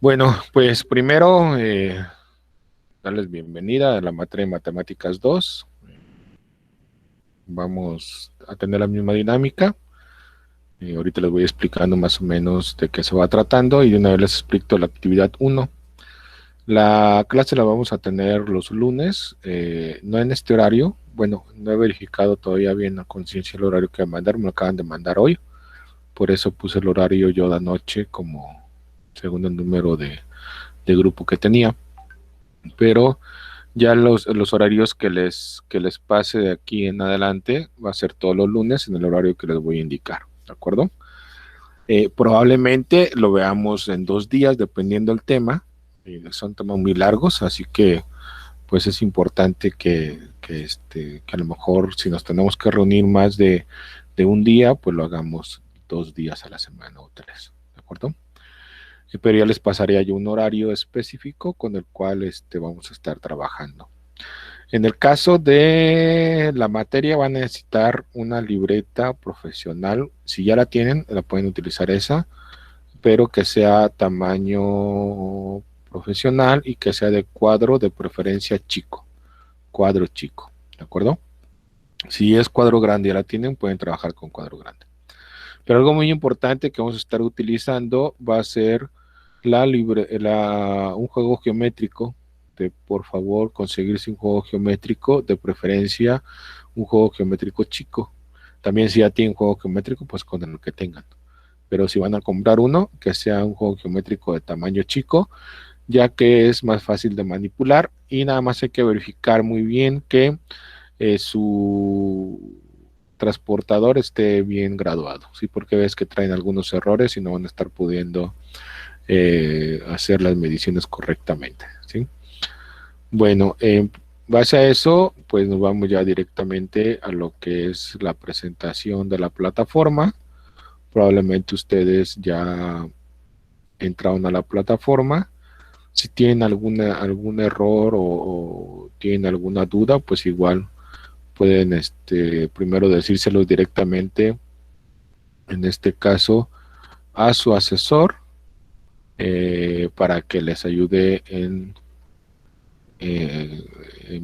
Bueno, pues primero darles bienvenida a la materia de Matemáticas 2. Vamos a tener la misma dinámica. Ahorita les voy explicando más o menos de qué se va tratando y de una vez les explico la actividad 1. La clase la vamos a tener los lunes, no en este horario. Bueno, no he verificado todavía bien a conciencia el horario que me lo acaban de mandar hoy. Por eso puse el horario yo de anoche como segundo número de grupo que tenía. Pero ya los horarios que les pase de aquí en adelante va a ser todos los lunes en el horario que les voy a indicar, ¿de acuerdo? Probablemente lo veamos en 2 días, dependiendo del tema. Son temas muy largos, así que pues es importante que a lo mejor si nos tenemos que reunir más de un día, pues lo hagamos 2 días a la semana o 3, ¿de acuerdo? Pero ya les pasaría yo un horario específico con el cual vamos a estar trabajando. En el caso de la materia van a necesitar una libreta profesional. Si ya la tienen, la pueden utilizar esa, pero que sea tamaño profesional y que sea de cuadro, de preferencia chico. Cuadro chico, ¿de acuerdo? Si es cuadro grande y ya la tienen, pueden trabajar con cuadro grande. Pero algo muy importante que vamos a estar utilizando va a ser un juego geométrico. Por favor, conseguirse un juego geométrico, de preferencia un juego geométrico chico. También si ya tienen un juego geométrico, pues con el que tengan. Pero si van a comprar uno, que sea un juego geométrico de tamaño chico, ya que es más fácil de manipular y nada más hay que verificar muy bien que su transportador esté bien graduado, ¿sí? Porque ves que traen algunos errores y no van a estar pudiendo hacer las mediciones correctamente, ¿sí? Bueno, en base a eso, pues nos vamos ya directamente a lo que es la presentación de la plataforma. Probablemente ustedes ya entraron a la plataforma. Si tienen algún error o tienen alguna duda, pues igual pueden primero decírselos directamente, en este caso, a su asesor, para que les ayude en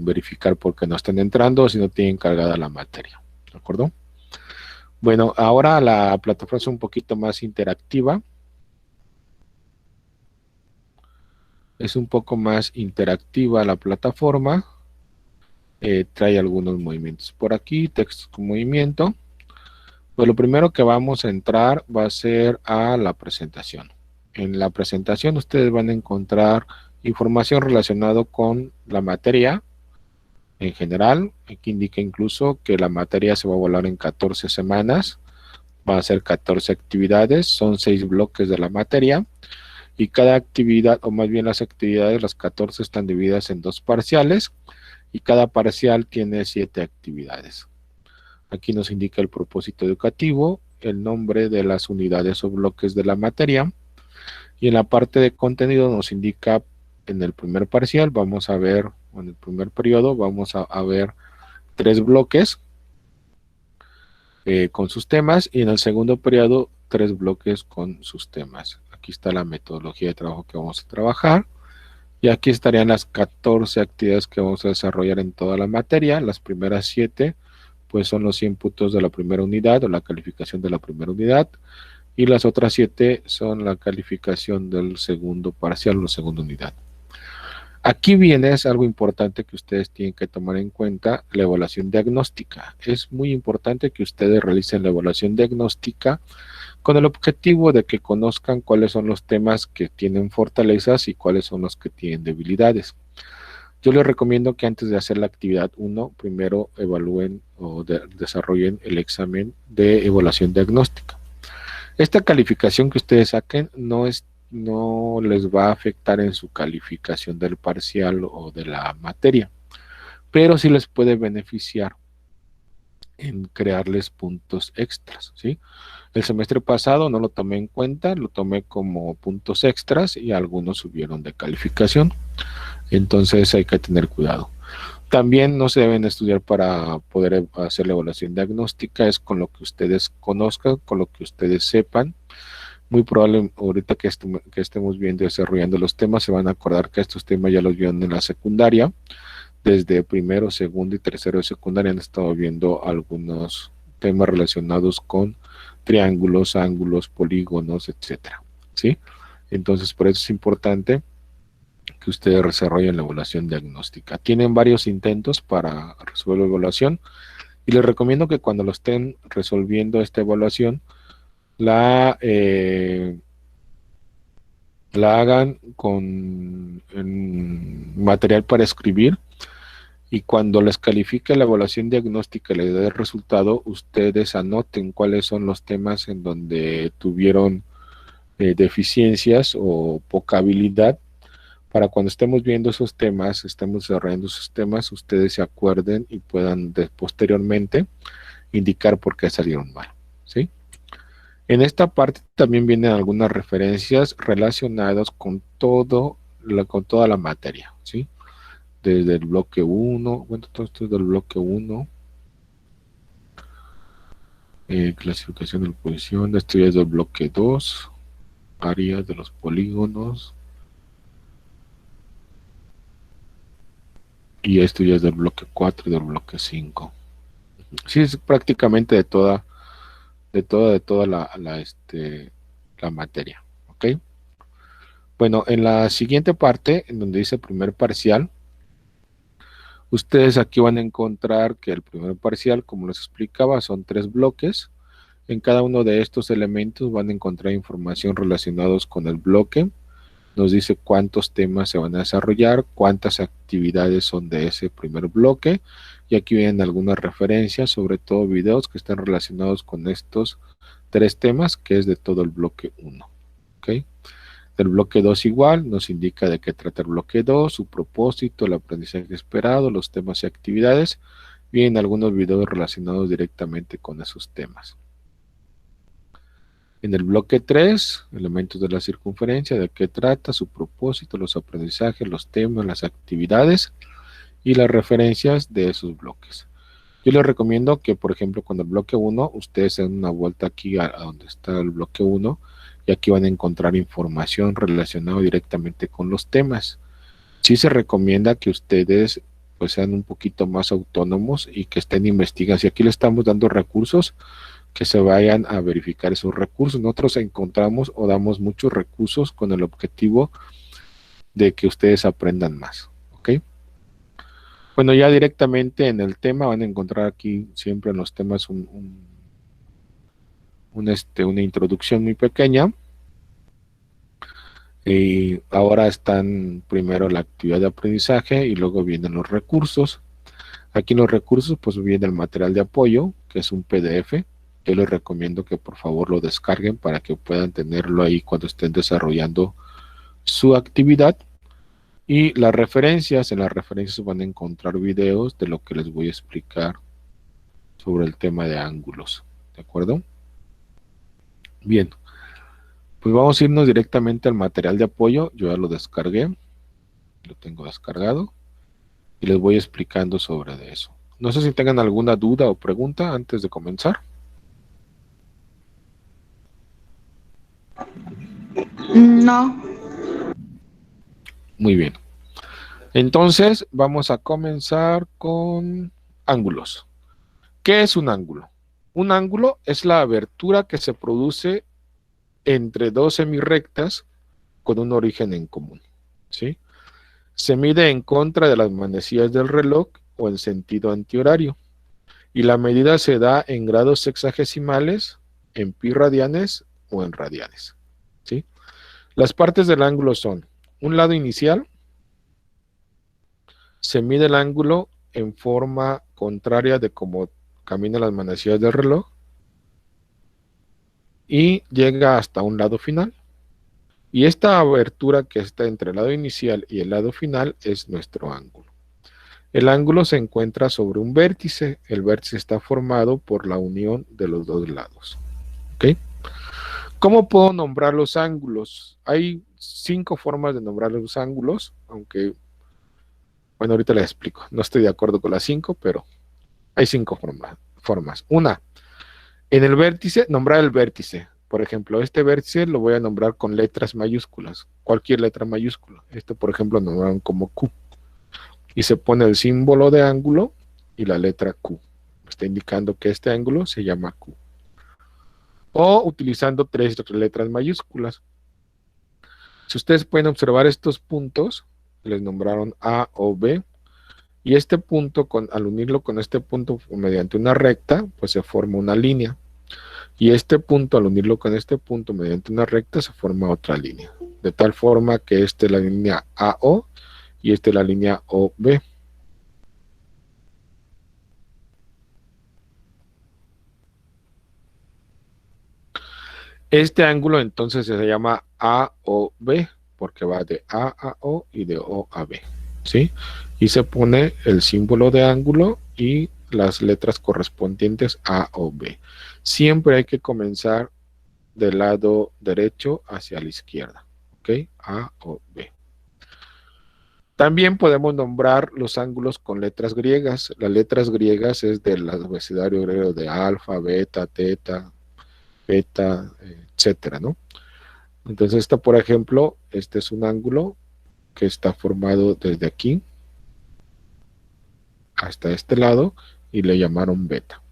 verificar por qué no están entrando o si no tienen cargada la materia. ¿De acuerdo? Bueno, ahora la plataforma es un poquito más interactiva. Es un poco más interactiva la plataforma. Trae algunos movimientos por aquí, textos con movimiento. Pues lo primero que vamos a entrar va a ser a la presentación. En la presentación ustedes van a encontrar información relacionada con la materia en general. Aquí indica incluso que la materia se va a volar en 14 semanas. Va a ser 14 actividades, son 6 bloques de la materia. Y cada actividad, o más bien las actividades, las 14 están divididas en 2 parciales. Y cada parcial tiene 7 actividades. Aquí nos indica el propósito educativo, el nombre de las unidades o bloques de la materia. Y en la parte de contenido nos indica, en el primer parcial vamos a ver, en el primer periodo vamos a ver 3 bloques con sus temas, y en el segundo periodo 3 bloques con sus temas. Aquí está la metodología de trabajo que vamos a trabajar. Y aquí estarían las 14 actividades que vamos a desarrollar en toda la materia. Las primeras 7 pues son los 100 puntos de la primera unidad o la calificación de la primera unidad. Y las otras 7 son la calificación del segundo parcial o la segunda unidad. Aquí viene es algo importante que ustedes tienen que tomar en cuenta, la evaluación diagnóstica. Es muy importante que ustedes realicen la evaluación diagnóstica con el objetivo de que conozcan cuáles son los temas que tienen fortalezas y cuáles son los que tienen debilidades. Yo les recomiendo que antes de hacer la actividad 1, primero evalúen o desarrollen el examen de evaluación diagnóstica. Esta calificación que ustedes saquen no les va a afectar en su calificación del parcial o de la materia, pero sí les puede beneficiar en crearles puntos extras, ¿sí? El semestre pasado no lo tomé en cuenta, lo tomé como puntos extras y algunos subieron de calificación. Entonces hay que tener cuidado. También no se deben estudiar para poder hacer la evaluación diagnóstica, es con lo que ustedes conozcan, con lo que ustedes sepan. Muy probable ahorita que estemos viendo y desarrollando los temas, se van a acordar que estos temas ya los vieron en la secundaria. Desde primero, segundo y tercero de secundaria han estado viendo algunos temas relacionados con triángulos, ángulos, polígonos, etcétera, ¿sí? Entonces, por eso es importante que ustedes desarrollen la evaluación diagnóstica. Tienen varios intentos para resolver la evaluación y les recomiendo que cuando lo estén resolviendo esta evaluación, la hagan con material para escribir, y cuando les califique la evaluación diagnóstica y les dé el resultado, ustedes anoten cuáles son los temas en donde tuvieron deficiencias o poca habilidad, para cuando estemos viendo esos temas, estemos desarrollando esos temas, ustedes se acuerden y puedan posteriormente indicar por qué salieron mal, ¿sí? En esta parte también vienen algunas referencias relacionadas con con toda la materia, ¿sí? Desde el bloque 1, bueno, todo esto es del bloque 1, clasificación de la posición, esto ya es del bloque 2, áreas de los polígonos, y esto ya es del bloque 4 y del bloque 5. Sí, es prácticamente de toda la materia, ¿ok? Bueno, en la siguiente parte, en donde dice primer parcial, ustedes aquí van a encontrar que el primer parcial, como les explicaba, son 3 bloques. En cada uno de estos elementos van a encontrar información relacionados con el bloque. Nos dice cuántos temas se van a desarrollar, cuántas actividades son de ese primer bloque. Y aquí vienen algunas referencias, sobre todo videos que están relacionados con estos 3 temas, que es de todo el bloque 1. ¿Ok? Del bloque 2 igual, nos indica de qué trata el bloque 2, su propósito, el aprendizaje esperado, los temas y actividades. Vienen algunos videos relacionados directamente con esos temas. En el bloque 3, elementos de la circunferencia, de qué trata, su propósito, los aprendizajes, los temas, las actividades y las referencias de esos bloques. Yo les recomiendo que, por ejemplo, con el bloque 1, ustedes den una vuelta aquí a donde está el bloque 1 y aquí van a encontrar información relacionada directamente con los temas. Sí se recomienda que ustedes pues sean un poquito más autónomos y que estén investigando. Si aquí le estamos dando recursos, que se vayan a verificar esos recursos. Nosotros encontramos o damos muchos recursos con el objetivo de que ustedes aprendan más, ¿ok? Bueno, ya directamente en el tema van a encontrar aquí siempre en los temas una introducción muy pequeña. Y ahora están primero la actividad de aprendizaje y luego vienen los recursos. Aquí en los recursos pues viene el material de apoyo, que es un PDF. Yo les recomiendo que por favor lo descarguen para que puedan tenerlo ahí cuando estén desarrollando su actividad. Y las referencias, en las referencias van a encontrar videos de lo que les voy a explicar sobre el tema de ángulos. ¿De acuerdo? Bien, pues vamos a irnos directamente al material de apoyo. Yo ya lo descargué, lo tengo descargado y les voy explicando sobre eso. No sé si tengan alguna duda o pregunta antes de comenzar. No. Muy bien. Entonces, vamos a comenzar con ángulos. ¿Qué es un ángulo? Un ángulo es la abertura que se produce entre dos semirrectas con un origen en común, ¿sí? Se mide en contra de las manecillas del reloj o en sentido antihorario, y la medida se da en grados sexagesimales, en pi radianes o en radianes, ¿sí? Las partes del ángulo son un lado inicial. Se mide el ángulo en forma contraria de cómo caminan las manecillas del reloj y llega hasta un lado final. Y esta abertura que está entre el lado inicial y el lado final es nuestro ángulo. El ángulo se encuentra sobre un vértice. El vértice está formado por la unión de los dos lados. ¿Ok? ¿Cómo puedo nombrar los ángulos? Hay 5 formas de nombrar los ángulos, aunque, bueno, ahorita les explico. No estoy de acuerdo con las 5, pero hay 5 formas. Una, en el vértice, nombrar el vértice. Por ejemplo, este vértice lo voy a nombrar con letras mayúsculas, cualquier letra mayúscula. Este, por ejemplo, lo nombraron como Q. Y se pone el símbolo de ángulo y la letra Q. Está indicando que este ángulo se llama Q. O utilizando 3 letras mayúsculas. Si ustedes pueden observar estos puntos, les nombraron A o B, y este punto, al unirlo con este punto mediante una recta, pues se forma una línea. Y este punto, al unirlo con este punto mediante una recta, se forma otra línea. De tal forma que esta es la línea AO y esta es la línea OB. Este ángulo entonces se llama AOB porque va de A a O y de O a B, ¿sí? Y se pone el símbolo de ángulo y las letras correspondientes A o B. Siempre hay que comenzar del lado derecho hacia la izquierda, ¿ok? A o B. También podemos nombrar los ángulos con letras griegas. Las letras griegas es del abecedario griego de alfa, beta, teta, beta, etcétera, ¿no? Entonces, por ejemplo, este es un ángulo que está formado desde aquí hasta este lado y le llamaron beta.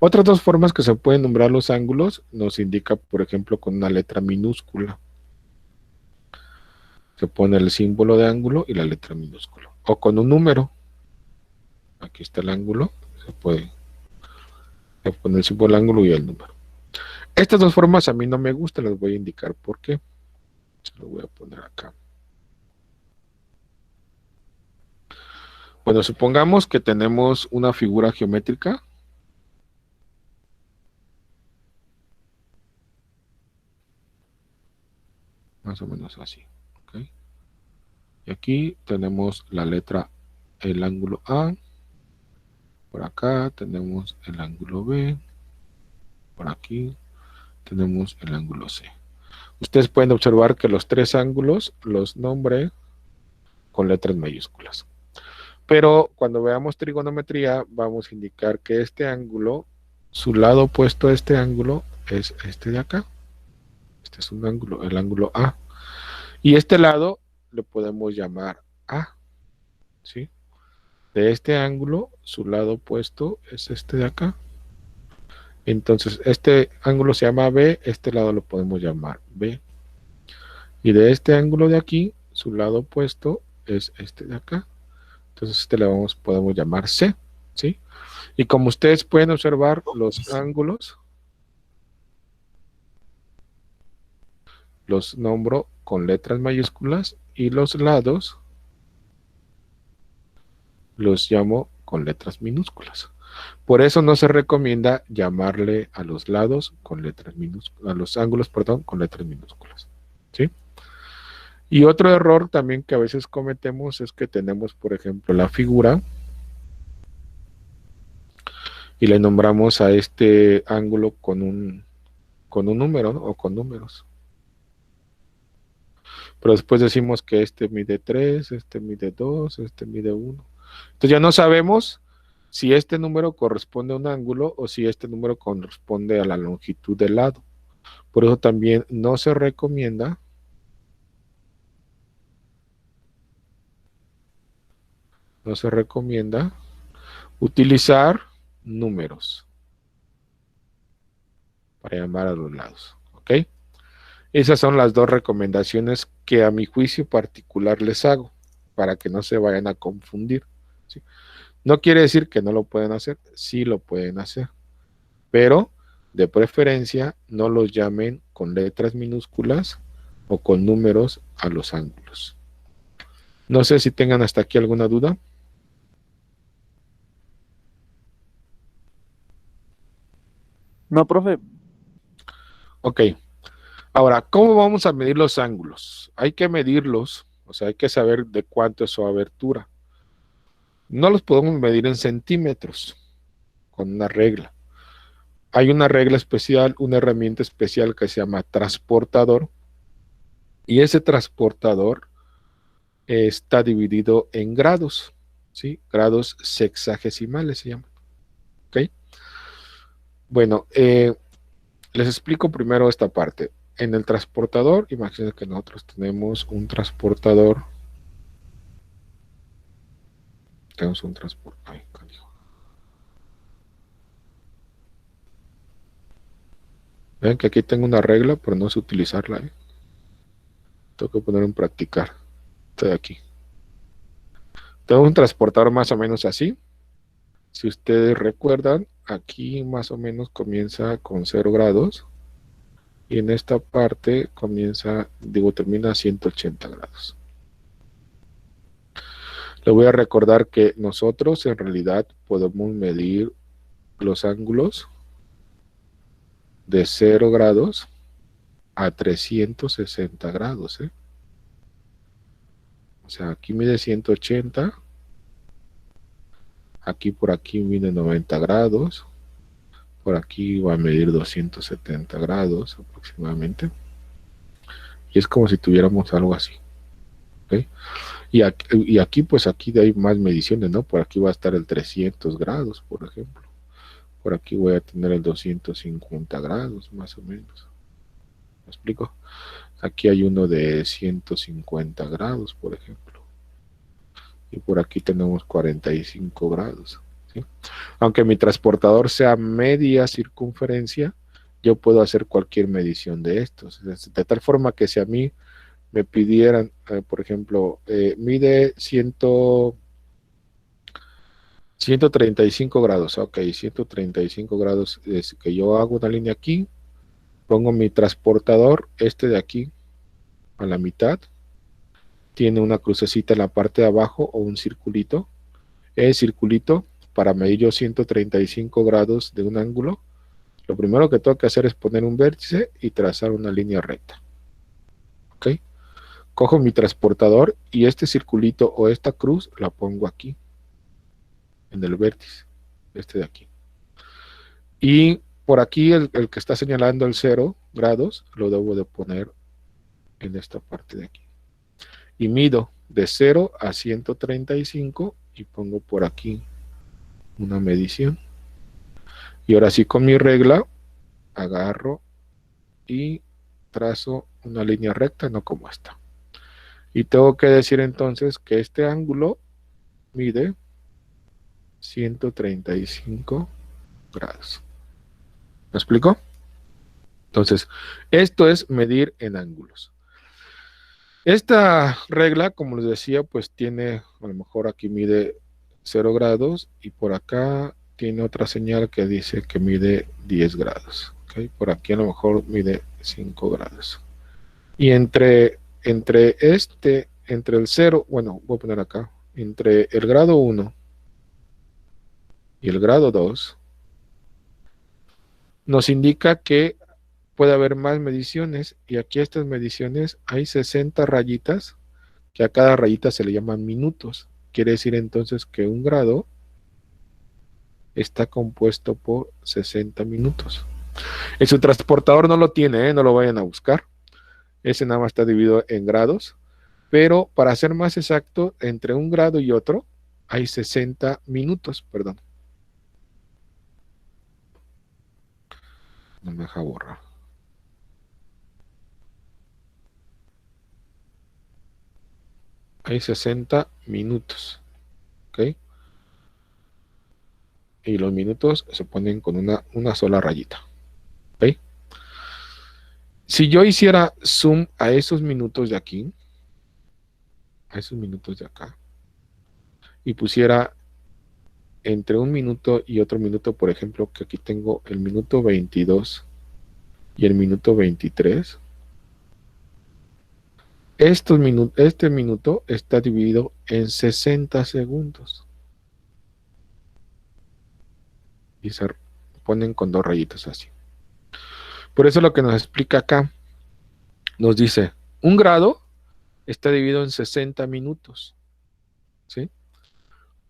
Otras dos formas que se pueden nombrar los ángulos nos indica, por ejemplo, con una letra minúscula. Se pone el símbolo de ángulo y la letra minúscula. O con un número. Aquí está el ángulo. Se pone el símbolo del ángulo y el número. Estas dos formas a mí no me gustan, les voy a indicar por qué. Se lo voy a poner acá. Bueno, supongamos que tenemos una figura geométrica. Más o menos así. ¿Okay? Y aquí tenemos la letra, el ángulo A. Por acá tenemos el ángulo B. Por aquí tenemos el ángulo C. Ustedes pueden observar que los tres ángulos los nombré con letras mayúsculas. Pero cuando veamos trigonometría, vamos a indicar que este ángulo, su lado opuesto a este ángulo, es este de acá. Este es un ángulo, el ángulo A. Y este lado le podemos llamar A. ¿Sí? De este ángulo, su lado opuesto es este de acá. Entonces, este ángulo se llama B, este lado lo podemos llamar B. Y de este ángulo de aquí, su lado opuesto es este de acá. Entonces, este le podemos llamar C, ¿sí? Y como ustedes pueden observar, los ángulos los nombro con letras mayúsculas y los lados los llamo con letras minúsculas. Por eso no se recomienda llamarle a los lados con letras minúsculas, a los ángulos, perdón, con letras minúsculas, ¿sí? Y otro error también que a veces cometemos es que tenemos, por ejemplo, la figura y le nombramos a este ángulo con un número, ¿no? O con números. Pero después decimos que este mide 3, este mide 2, este mide 1. Entonces ya no sabemos si este número corresponde a un ángulo o si este número corresponde a la longitud del lado. Por eso también no se recomienda utilizar números para llamar a los lados, ¿ok? Esas son las dos recomendaciones que a mi juicio particular les hago, para que no se vayan a confundir, ¿sí? No quiere decir que no lo pueden hacer, sí lo pueden hacer, pero de preferencia no los llamen con letras minúsculas o con números a los ángulos. No sé si tengan hasta aquí alguna duda. No, profe. Ok. Ahora, ¿cómo vamos a medir los ángulos? Hay que medirlos, o sea, hay que saber de cuánto es su abertura. No los podemos medir en centímetros con una regla. Hay una regla especial, una herramienta especial que se llama transportador, y ese transportador está dividido en grados, ¿sí? Grados sexagesimales se llaman. ¿Ok? Bueno, Les explico primero esta parte. En el transportador, imagínense que nosotros tenemos un transportador. Tenemos un transportador. Ay, canijo. Ven que aquí tengo una regla, pero no sé utilizarla. Tengo que poner en practicar. Estoy aquí. Tengo un transportador más o menos así. Si ustedes recuerdan, aquí más o menos comienza con 0 grados. Y en esta parte termina a 180 grados. Le voy a recordar que nosotros en realidad podemos medir los ángulos de 0 grados a 360 grados. O sea, aquí mide 180, aquí por aquí mide 90 grados, por aquí va a medir 270 grados aproximadamente. Y es como si tuviéramos algo así. ¿Okay? Y aquí, pues aquí hay más mediciones, ¿no? Por aquí va a estar el 300 grados, por ejemplo. Por aquí voy a tener el 250 grados, más o menos. ¿Me explico? Aquí hay uno de 150 grados, por ejemplo. Y por aquí tenemos 45 grados. ¿Sí? Aunque mi transportador sea media circunferencia, yo puedo hacer cualquier medición de estos. De tal forma que si a mí me pidieran, por ejemplo, mide 135 grados. Ok, 135 grados es que yo hago una línea aquí, pongo mi transportador, este de aquí, a la mitad, tiene una crucecita en la parte de abajo o un circulito. El circulito, para medir yo 135 grados de un ángulo, lo primero que tengo que hacer es poner un vértice y trazar una línea recta. ¿Ok? Cojo mi transportador y este circulito o esta cruz la pongo aquí, en el vértice, este de aquí. Y por aquí el que está señalando el 0 grados, lo debo de poner en esta parte de aquí. Y mido de 0 a 135 y pongo por aquí una medición. Y ahora sí con mi regla agarro y trazo una línea recta, no como esta. Y tengo que decir entonces que este ángulo mide 135 grados. ¿Me explico? Entonces, esto es medir en ángulos. Esta regla, como les decía, pues tiene, a lo mejor aquí mide 0 grados y por acá tiene otra señal que dice que mide 10 grados. ¿Okay? Por aquí a lo mejor mide 5 grados. Y entre el 0, bueno, voy a poner acá, entre el grado 1 y el grado 2, nos indica que puede haber más mediciones y aquí a estas mediciones hay 60 rayitas que a cada rayita se le llaman minutos. Quiere decir entonces que un grado está compuesto por 60 minutos. En su transportador no lo tiene, no lo vayan a buscar. Ese nada más está dividido en grados. Pero para ser más exacto, entre un grado y otro hay 60 minutos, perdón. No me deja borrar. Hay 60 minutos. ¿Ok? Y los minutos se ponen con una sola rayita. ¿Ok? Si yo hiciera zoom a esos minutos de aquí, a esos minutos de acá, y pusiera entre un minuto y otro minuto, por ejemplo, que aquí tengo el minuto 22 y el minuto 23, este minuto está dividido en 60 segundos. Y se ponen con dos rayitas así. Por eso lo que nos explica acá, nos dice, un grado está dividido en 60 minutos. ¿Sí?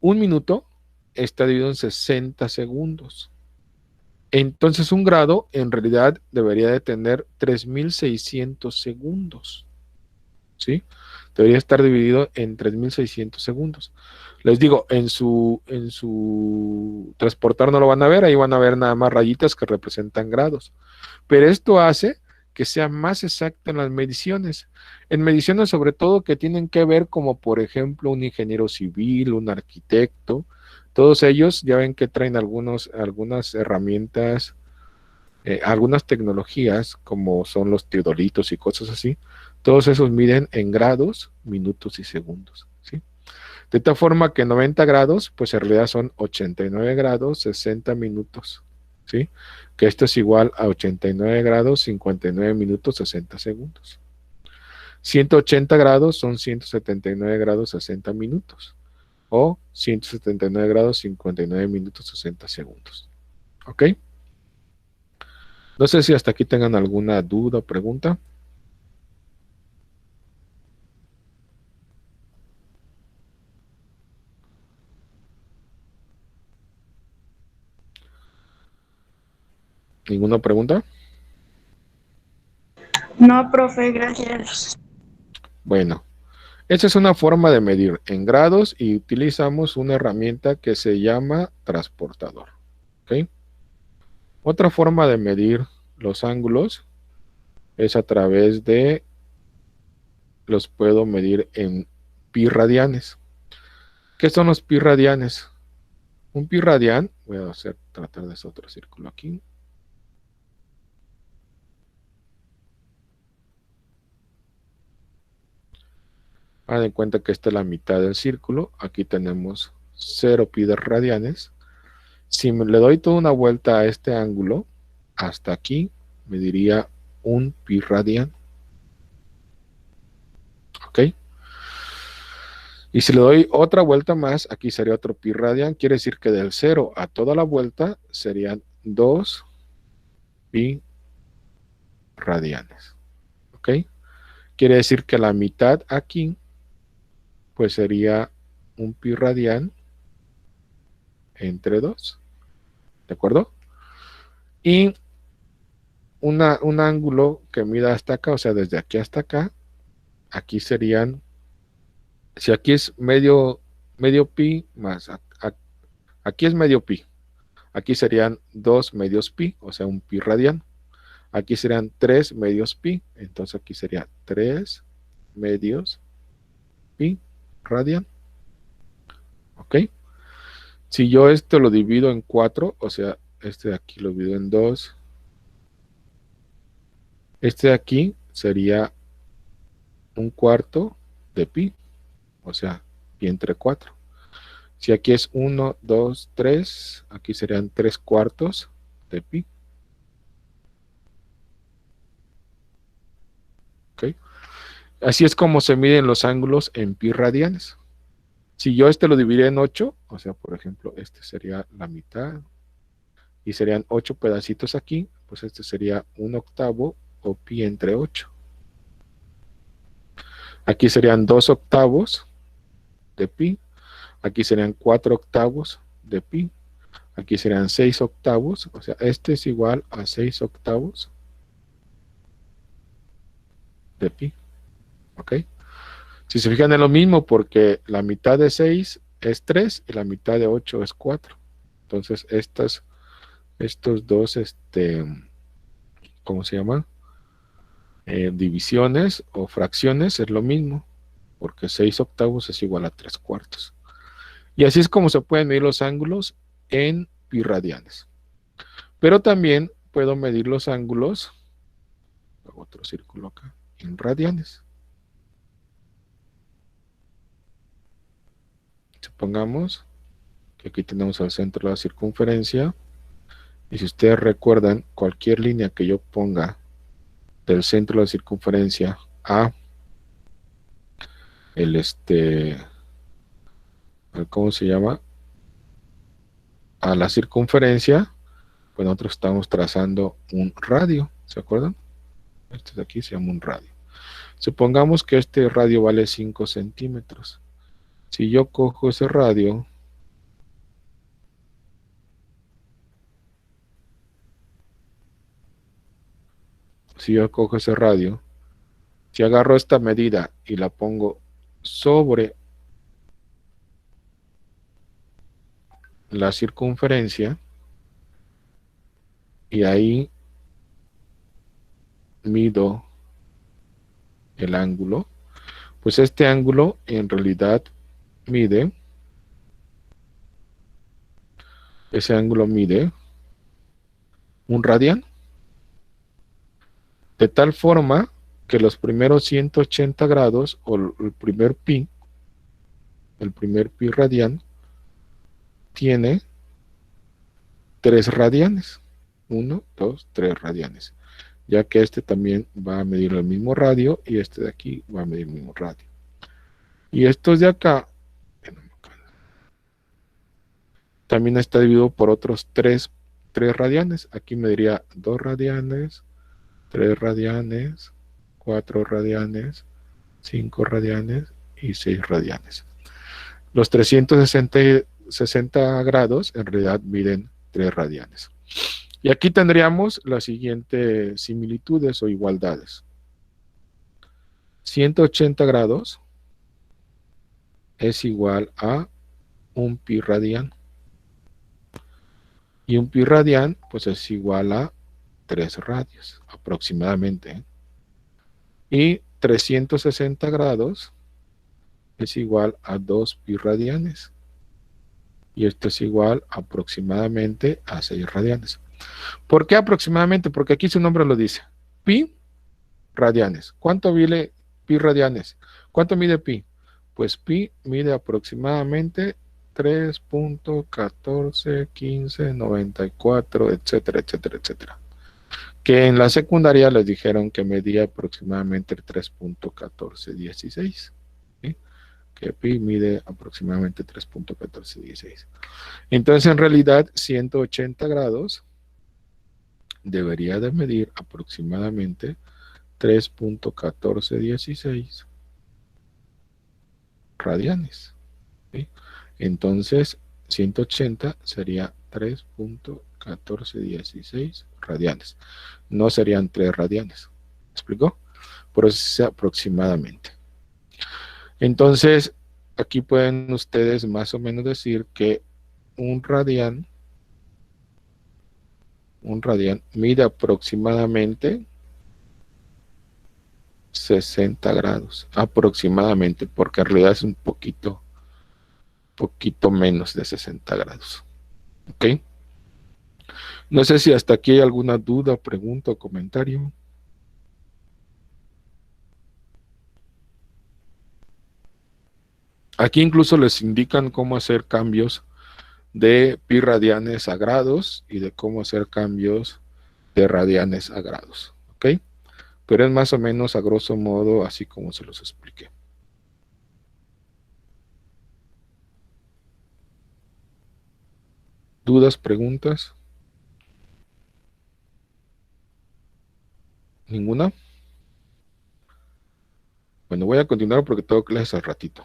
Un minuto está dividido en 60 segundos. Entonces un grado en realidad debería de tener 3.600 segundos. ¿Sí? debería estar dividido en 3600 segundos. Les digo, en su transportador no lo van a ver, ahí van a ver nada más rayitas que representan grados. Pero esto hace que sea más exacto en las mediciones. En mediciones sobre todo que tienen que ver como por ejemplo un ingeniero civil, un arquitecto, todos ellos ya ven que traen algunas herramientas, algunas tecnologías como son los teodolitos y cosas así. Todos esos miden en grados, minutos y segundos, ¿sí? De tal forma que 90 grados, pues en realidad son 89 grados, 60 minutos, ¿sí? Que esto es igual a 89 grados, 59 minutos, 60 segundos. 180 grados son 179 grados, 60 minutos. O 179 grados, 59 minutos, 60 segundos. ¿Ok? No sé si hasta aquí tengan alguna duda o pregunta. ¿Ninguna pregunta? No, profe, gracias. Bueno, esa es una forma de medir en grados y utilizamos una herramienta que se llama transportador. ¿Ok? Otra forma de medir los ángulos es a través de, los puedo medir en pi radianes. ¿Qué son los pi radianes? Un pi radian, voy a tratar de hacer otro círculo aquí. Hagan en cuenta que esta es la mitad del círculo. Aquí tenemos 0 pi de radianes. Si le doy toda una vuelta a este ángulo, hasta aquí me diría un pi radian. ¿Ok? Y si le doy otra vuelta más, aquí sería otro pi radian. Quiere decir que del 0 a toda la vuelta serían 2 pi radianes. ¿Ok? Quiere decir que la mitad aquí, pues sería un pi radian entre 2. ¿De acuerdo? Y un ángulo que mida hasta acá, o sea, desde aquí hasta acá, aquí serían, si aquí es medio pi más, aquí es medio pi, aquí serían 2 medios pi, o sea, un pi radian. Aquí serían 3 medios pi, entonces aquí sería 3 medios pi radian. ¿Ok? Si yo esto lo divido en 4, o sea, este de aquí lo divido en 2, este de aquí sería un cuarto de pi, o sea, pi entre 4. Si aquí es 1, 2, 3, aquí serían 3 cuartos de pi. ¿Ok? Así es como se miden los ángulos en pi radianes. Si yo este lo dividiera en 8, o sea, por ejemplo, este sería la mitad, y serían 8 pedacitos aquí, pues este sería un octavo o pi entre 8. Aquí serían 2 octavos de pi, aquí serían 4 octavos de pi, aquí serían 6 octavos, o sea, este es igual a 6 octavos de pi. ¿Ok? Si se fijan en lo mismo, porque la mitad de 6 es 3 y la mitad de 8 es 4. Entonces, estos dos, ¿cómo se llama? Divisiones o fracciones es lo mismo, porque 6 octavos es igual a 3 cuartos. Y así es como se pueden medir los ángulos en pi radianes. Pero también puedo medir los ángulos, hago otro círculo acá, en radianes. Supongamos que aquí tenemos el centro de la circunferencia, y si ustedes recuerdan, cualquier línea que yo ponga del centro de la circunferencia a ¿cómo se llama? A la circunferencia, pues nosotros estamos trazando un radio, ¿se acuerdan? Este de aquí se llama un radio. Supongamos que este radio vale 5 centímetros. Si yo cojo ese radio, si agarro esta medida y la pongo sobre la circunferencia, y ahí mido el ángulo, pues este ángulo en realidad mide, ese ángulo mide un radián, de tal forma que los primeros 180 grados, o el primer pi radián, tiene 3 radianes. 1, 2, 3 radianes. Ya que este también va a medir el mismo radio y este de aquí va a medir el mismo radio. Y estos de acá también está dividido por otros 3 radianes. Aquí mediría 2 radianes, 3 radianes, 4 radianes, 5 radianes y 6 radianes. Los 360 grados en realidad miden 3 radianes. Y aquí tendríamos las siguientes similitudes o igualdades. 180 grados es igual a un pi radián. Y un pi radián pues es igual a 3 radios aproximadamente. Y 360 grados es igual a 2 pi radianes. Y esto es igual aproximadamente a 6 radianes. ¿Por qué aproximadamente? Porque aquí su nombre lo dice. Pi radianes. ¿Cuánto mide pi radianes? ¿Cuánto mide pi? Pues pi mide aproximadamente 3.141594, etcétera, etcétera, etcétera. Que en la secundaria les dijeron que medía aproximadamente 3.1416. ¿Sí? Que pi mide aproximadamente 3.1416. Entonces, en realidad, 180 grados debería de medir aproximadamente 3.1416 radianes. ¿Sí? Entonces, 180 sería 3.1416 radianes. No serían 3 radianes. ¿Me explicó? Por eso es aproximadamente. Entonces, aquí pueden ustedes más o menos decir que un radián mide aproximadamente 60 grados, aproximadamente, porque en realidad es un poquito menos de 60 grados. ¿Ok? No sé si hasta aquí hay alguna duda, pregunta o comentario. Aquí incluso les indican cómo hacer cambios de pi radianes a grados y de cómo hacer cambios de radianes a grados. ¿Ok? Pero es más o menos a grosso modo así como se los expliqué. ¿Dudas, preguntas? ¿Ninguna? Bueno, voy a continuar porque tengo clases al ratito.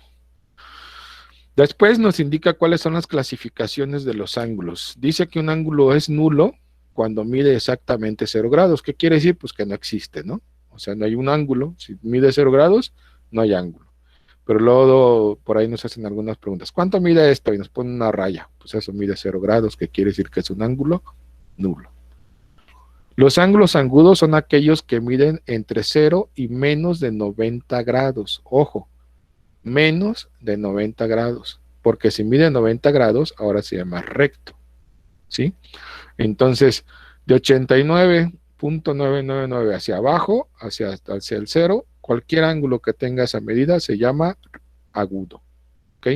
Después nos indica cuáles son las clasificaciones de los ángulos. Dice que un ángulo es nulo cuando mide exactamente 0 grados. ¿Qué quiere decir? Pues que no existe, ¿no? O sea, no hay un ángulo. Si mide 0 grados, no hay ángulo. Pero luego por ahí nos hacen algunas preguntas. ¿Cuánto mide esto? Y nos ponen una raya. Pues eso mide 0 grados, que quiere decir que es un ángulo nulo. Los ángulos agudos son aquellos que miden entre 0 y menos de 90 grados. Ojo, menos de 90 grados. Porque si mide 90 grados, ahora se llama recto. ¿Sí? Entonces, de 89.999 hacia abajo, hacia el 0, cualquier ángulo que tenga esa medida se llama agudo. ¿Ok?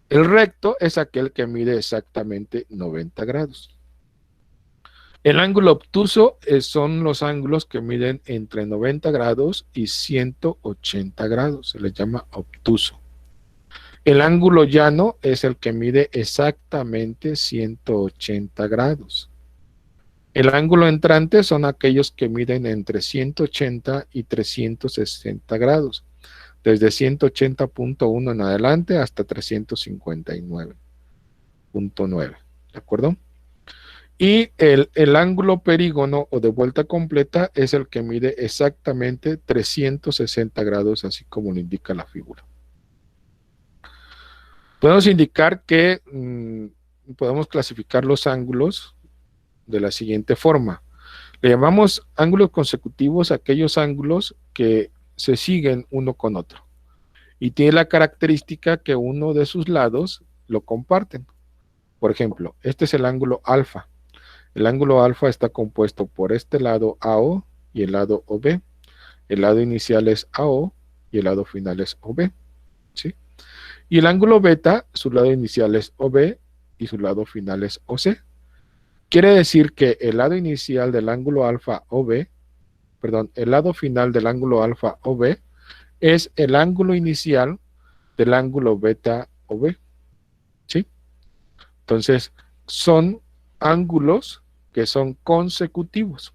El recto es aquel que mide exactamente 90 grados. El ángulo obtuso son los ángulos que miden entre 90 grados y 180 grados. Se les llama obtuso. El ángulo llano es el que mide exactamente 180 grados. El ángulo entrante son aquellos que miden entre 180 y 360 grados. Desde 180.1 en adelante hasta 359.9. ¿De acuerdo? Y el ángulo perígono o de vuelta completa es el que mide exactamente 360 grados, así como lo indica la figura. Podemos indicar que podemos clasificar los ángulos de la siguiente forma. Le llamamos ángulos consecutivos a aquellos ángulos que se siguen uno con otro y tiene la característica que uno de sus lados lo comparten. Por ejemplo, este es el ángulo alfa. El ángulo alfa está compuesto por este lado AO y el lado OB. El lado inicial es AO y el lado final es OB, ¿sí? Y el ángulo beta, su lado inicial es OB y su lado final es OC. Quiere decir que el lado inicial del ángulo alfa OB, perdón, el lado final del ángulo alfa OB es el ángulo inicial del ángulo beta OB, ¿sí? Entonces, son ángulos que son consecutivos.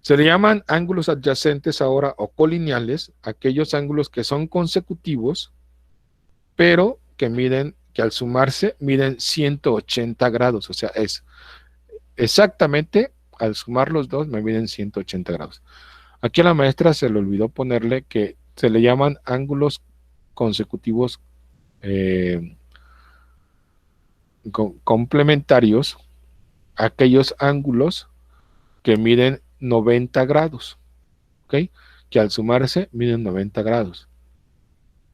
Se le llaman ángulos adyacentes ahora o colineales, aquellos ángulos que son consecutivos, pero que miden, que al sumarse miden 180 grados, o sea, es exactamente al sumar los dos me miden 180 grados. Aquí a la maestra se le olvidó ponerle que se le llaman ángulos consecutivos complementarios, aquellos ángulos que miden 90 grados, ¿ok? Que al sumarse miden 90 grados.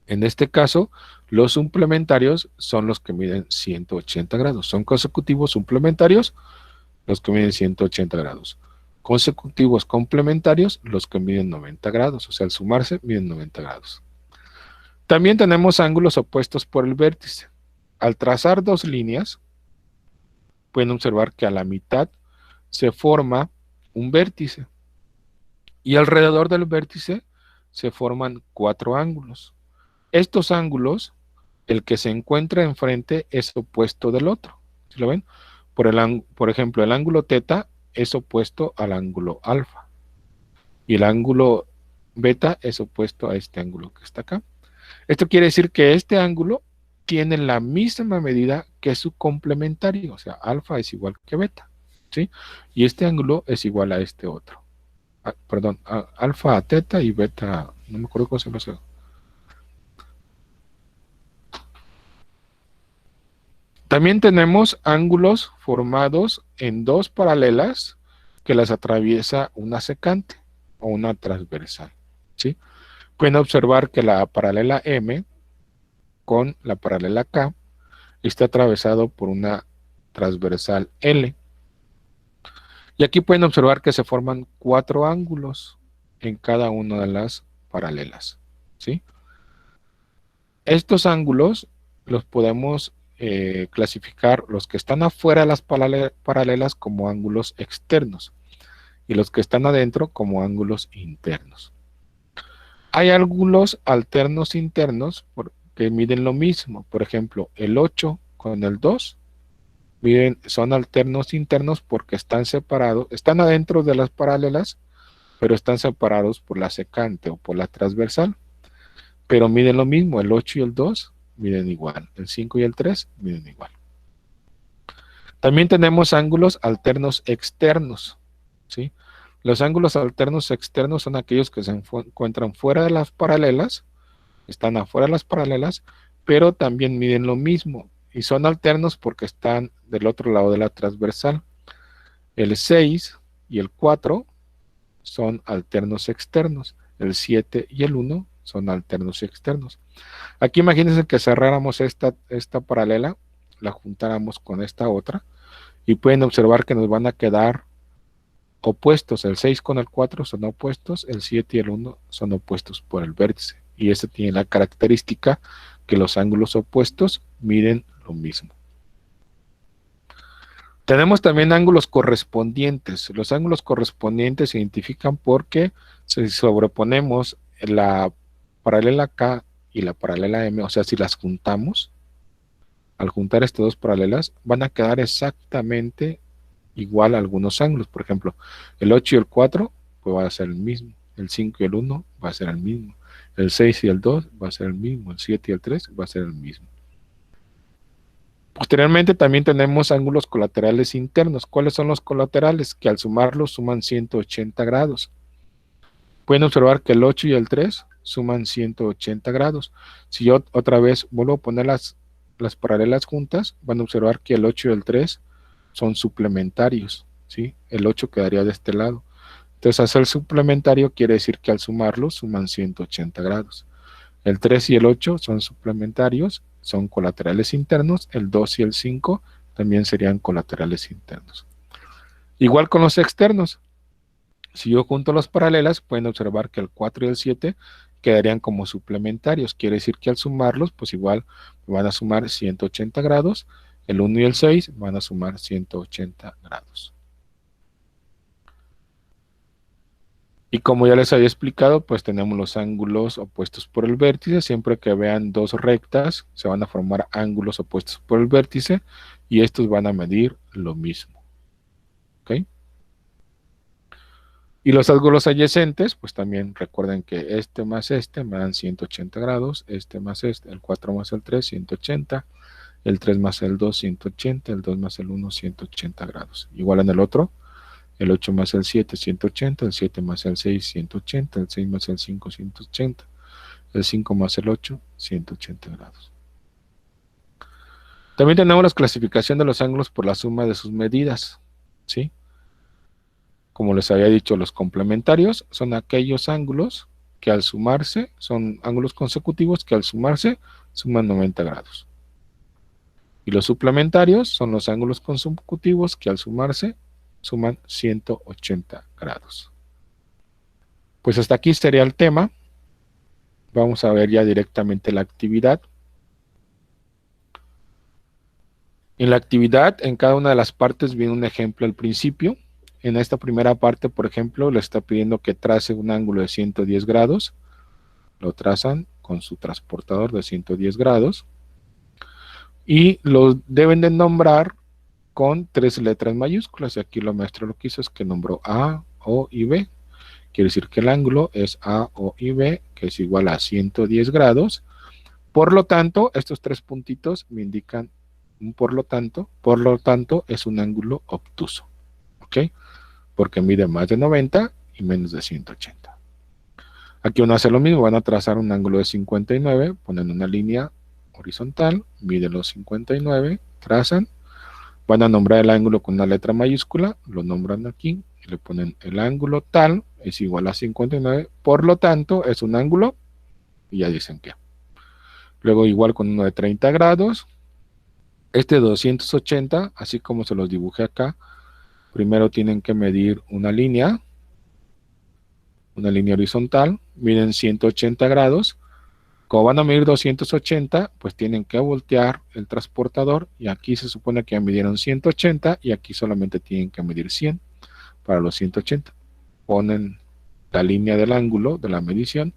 En este caso, los suplementarios son los que miden 180 grados. Son consecutivos suplementarios los que miden 180 grados. Consecutivos complementarios los que miden 90 grados. O sea, al sumarse miden 90 grados. También tenemos ángulos opuestos por el vértice. Al trazar dos líneas, pueden observar que a la mitad se forma un vértice. Y alrededor del vértice se forman 4 ángulos. Estos ángulos, el que se encuentra enfrente es opuesto del otro. ¿Sí lo ven? Por ejemplo, el ángulo teta es opuesto al ángulo alfa. Y el ángulo beta es opuesto a este ángulo que está acá. Esto quiere decir que este ángulo tiene la misma medida que su complementario. O sea, alfa es igual que beta, ¿sí? Y este ángulo es igual a este otro. Perdón, alfa a teta y beta, no me acuerdo cómo se llama. También tenemos ángulos formados en dos paralelas que las atraviesa una secante o una transversal, ¿sí? Pueden observar que la paralela M con la paralela K está atravesado por una transversal L. Y aquí pueden observar que se forman 4 ángulos en cada una de las paralelas, ¿sí? Estos ángulos los podemos clasificar, los que están afuera de las paralelas como ángulos externos y los que están adentro como ángulos internos. Hay ángulos alternos internos que miden lo mismo. Por ejemplo, el 8 con el 2 son alternos internos porque están separados, están adentro de las paralelas, pero están separados por la secante o por la transversal. Pero miden lo mismo, el 8 y el 2 miden igual, el 5 y el 3 miden igual. También tenemos ángulos alternos externos, ¿sí? Los ángulos alternos externos son aquellos que se encuentran fuera de las paralelas, están afuera de las paralelas, pero también miden lo mismo y son alternos porque están del otro lado de la transversal. El 6 y el 4 son alternos externos, el 7 y el 1 son alternos externos. Aquí imagínense que cerráramos esta paralela, la juntáramos con esta otra, y pueden observar que nos van a quedar opuestos. El 6 con el 4 son opuestos, el 7 y el 1 son opuestos por el vértice. Y este tiene la característica que los ángulos opuestos miden lo mismo. Tenemos también ángulos correspondientes. Los ángulos correspondientes se identifican porque si sobreponemos la paralela K y la paralela M, o sea, si las juntamos, al juntar estas dos paralelas, van a quedar exactamente igual a algunos ángulos. Por ejemplo, el 8 y el 4 pues va a ser el mismo, el 5 y el 1 va a ser el mismo, el 6 y el 2 va a ser el mismo, el 7 y el 3 va a ser el mismo. Posteriormente también tenemos ángulos colaterales internos. ¿Cuáles son los colaterales? Que al sumarlos suman 180 grados. Pueden observar que el 8 y el 3 suman 180 grados. Si yo otra vez vuelvo a poner las paralelas juntas, van a observar que el 8 y el 3 son suplementarios, ¿sí? El 8 quedaría de este lado. Entonces, hacer suplementario quiere decir que al sumarlos suman 180 grados. El 3 y el 8 son suplementarios, son colaterales internos. El 2 y el 5 también serían colaterales internos. Igual con los externos. Si yo junto las paralelas, pueden observar que el 4 y el 7 quedarían como suplementarios. Quiere decir que al sumarlos, pues igual van a sumar 180 grados. El 1 y el 6 van a sumar 180 grados. Y como ya les había explicado, pues tenemos los ángulos opuestos por el vértice. Siempre que vean dos rectas, se van a formar ángulos opuestos por el vértice y estos van a medir lo mismo. ¿Ok? Y los ángulos adyacentes, pues también recuerden que este más este me dan 180 grados, este más este, el 4 más el 3, 180, el 3 más el 2, 180, el 2 más el 1, 180 grados. Igual en el otro, el 8 más el 7, 180, el 7 más el 6, 180, el 6 más el 5, 180, el 5 más el 8, 180 grados. También tenemos la clasificación de los ángulos por la suma de sus medidas, ¿sí? Como les había dicho, los complementarios son aquellos ángulos que al sumarse, son ángulos consecutivos que al sumarse suman 90 grados. Y los suplementarios son los ángulos consecutivos que al sumarse suman 180 grados. Pues hasta aquí sería el tema. Vamos a ver ya directamente la actividad. En la actividad, en cada una de las partes viene un ejemplo al principio. En esta primera parte, por ejemplo, le está pidiendo que trace un ángulo de 110 grados. Lo trazan con su transportador de 110 grados. Y lo deben de nombrar con 3 letras mayúsculas. Y aquí lo maestro lo que hizo es que nombró A, O y B. Quiere decir que el ángulo es A, O y B, que es igual a 110 grados. Por lo tanto, estos 3 puntitos me indican un por lo tanto es un ángulo obtuso. ¿Ok? Porque mide más de 90 y menos de 180. Aquí uno hace lo mismo, van a trazar un ángulo de 59, ponen una línea horizontal, mide los 59, trazan, van a nombrar el ángulo con una letra mayúscula, lo nombran aquí, y le ponen el ángulo tal, es igual a 59, por lo tanto es un ángulo, y ya dicen que. Luego igual con uno de 30 grados, este de 280, así como se los dibujé acá, primero tienen que medir una línea horizontal, miden 180 grados. Como van a medir 280, pues tienen que voltear el transportador y aquí se supone que ya midieron 180 y aquí solamente tienen que medir 100 para los 180. Ponen la línea del ángulo de la medición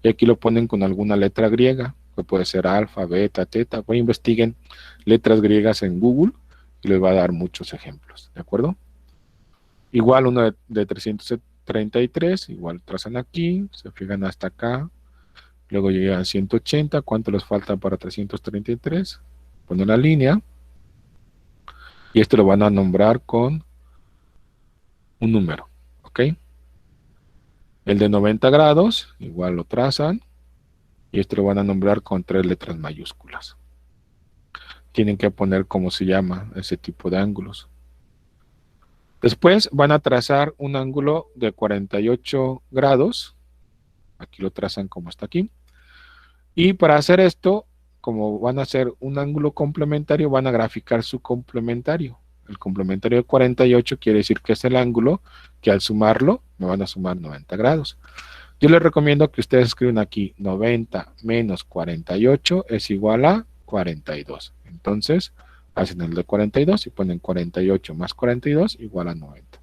y aquí lo ponen con alguna letra griega, que puede ser alfa, beta, teta. Pues investiguen letras griegas en Google y les va a dar muchos ejemplos, ¿de acuerdo? Igual uno de 333, igual trazan aquí, se fijan hasta acá, luego llegan a 180, ¿cuánto les falta para 333? Ponen la línea, y esto lo van a nombrar con un número, ¿ok? El de 90 grados, igual lo trazan, y esto lo van a nombrar con 3 letras mayúsculas. Tienen que poner cómo se llama ese tipo de ángulos. Después van a trazar un ángulo de 48 grados. Aquí lo trazan como está aquí. Y para hacer esto, como van a hacer un ángulo complementario, van a graficar su complementario. El complementario de 48 quiere decir que es el ángulo que al sumarlo me van a sumar 90 grados. Yo les recomiendo que ustedes escriban aquí 90 menos 48 es igual a 42. Entonces, hacen el de 42 y ponen 48 más 42 igual a 90.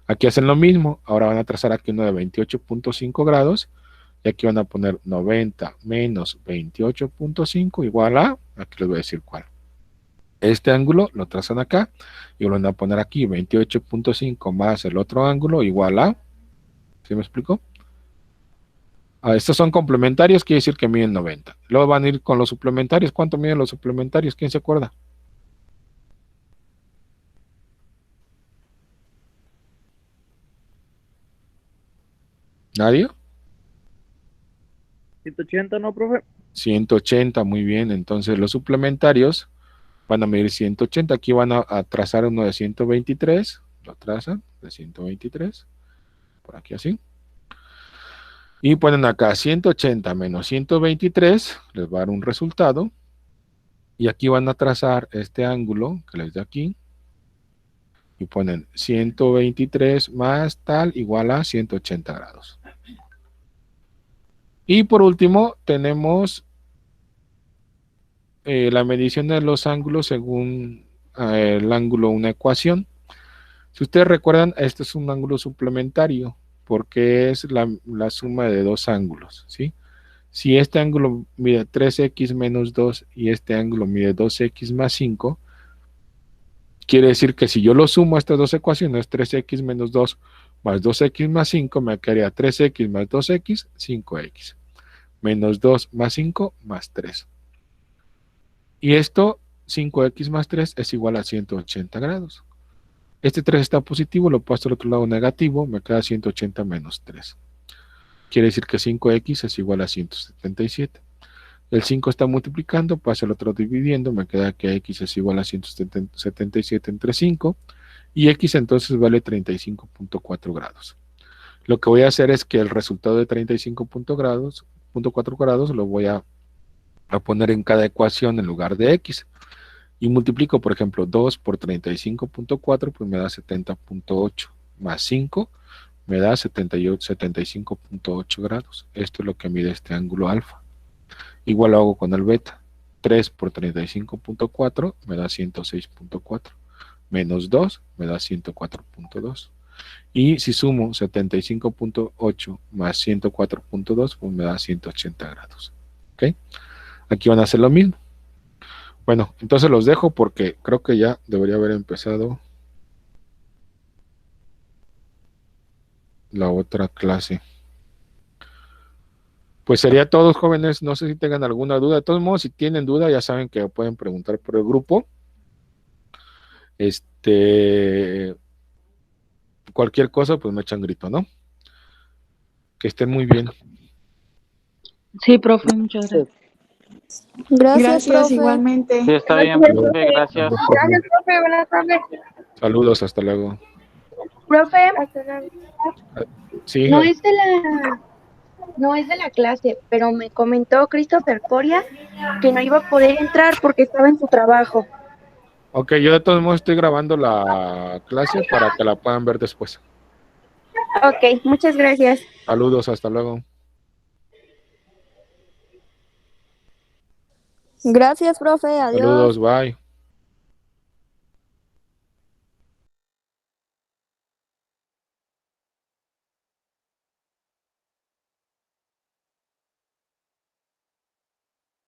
Aquí hacen lo mismo, ahora van a trazar aquí uno de 28.5 grados y aquí van a poner 90 menos 28.5 igual a, aquí les voy a decir cuál. Este ángulo lo trazan acá y lo van a poner aquí 28.5 más el otro ángulo igual a, ¿sí me explico? Estos son complementarios, quiere decir que miden 90. Luego van a ir con los suplementarios. ¿Cuánto miden los suplementarios? ¿Quién se acuerda? ¿Nadie? 180, ¿no, profe? 180, muy bien. Entonces los suplementarios van a medir 180. Aquí van a trazar uno de 123. Lo trazan de 123. Por aquí así. Y ponen acá 180 menos 123. Les va a dar un resultado. Y aquí van a trazar este ángulo que les da aquí. Y ponen 123 más tal igual a 180 grados. Y por último tenemos la medición de los ángulos según el ángulo, una ecuación. Si ustedes recuerdan, este es un ángulo suplementario porque es la suma de dos ángulos, ¿sí? Si este ángulo mide 3x menos 2 y este ángulo mide 2x más 5, quiere decir que si yo lo sumo a estas dos ecuaciones, 3x menos 2 más 2x más 5, me quedaría 3x más 2x, 5x. Menos 2 más 5 más 3. Y esto, 5x más 3 es igual a 180 grados. Este 3 está positivo, lo paso al otro lado negativo, me queda 180 menos 3. Quiere decir que 5x es igual a 177. El 5 está multiplicando, paso al otro dividiendo, me queda que x es igual a 177 entre 5, y x entonces vale 35.4 grados. Lo que voy a hacer es que el resultado de 35.4 grados lo voy a poner en cada ecuación en lugar de x. Y multiplico, por ejemplo, 2 por 35.4, pues me da 70.8, más 5 me da 75.8 grados. Esto es lo que mide este ángulo alfa. Igual lo hago con el beta. 3 por 35.4 me da 106.4. Menos 2 me da 104.2. Y si sumo 75.8 más 104.2, pues me da 180 grados. ¿Ok? Aquí van a hacer lo mismo. Bueno, entonces los dejo porque creo que ya debería haber empezado la otra clase. Pues sería todo, jóvenes. No sé si tengan alguna duda. De todos modos, si tienen duda, ya saben que pueden preguntar por el grupo. Cualquier cosa, pues me echan grito, ¿no? Que estén muy bien. Sí, profe, muchas gracias. Gracias, profe. igualmente. Sí, está bien, profe, gracias. Gracias, profe. Buenas tardes. Saludos, hasta luego. Profe, Sí, no es de la clase, pero me comentó Christopher Coria que no iba a poder entrar porque estaba en su trabajo. ok, yo de todos modos estoy grabando la clase para que la puedan ver después. Ok, muchas gracias. Saludos, hasta luego. Gracias, profe. Adiós. Saludos, bye.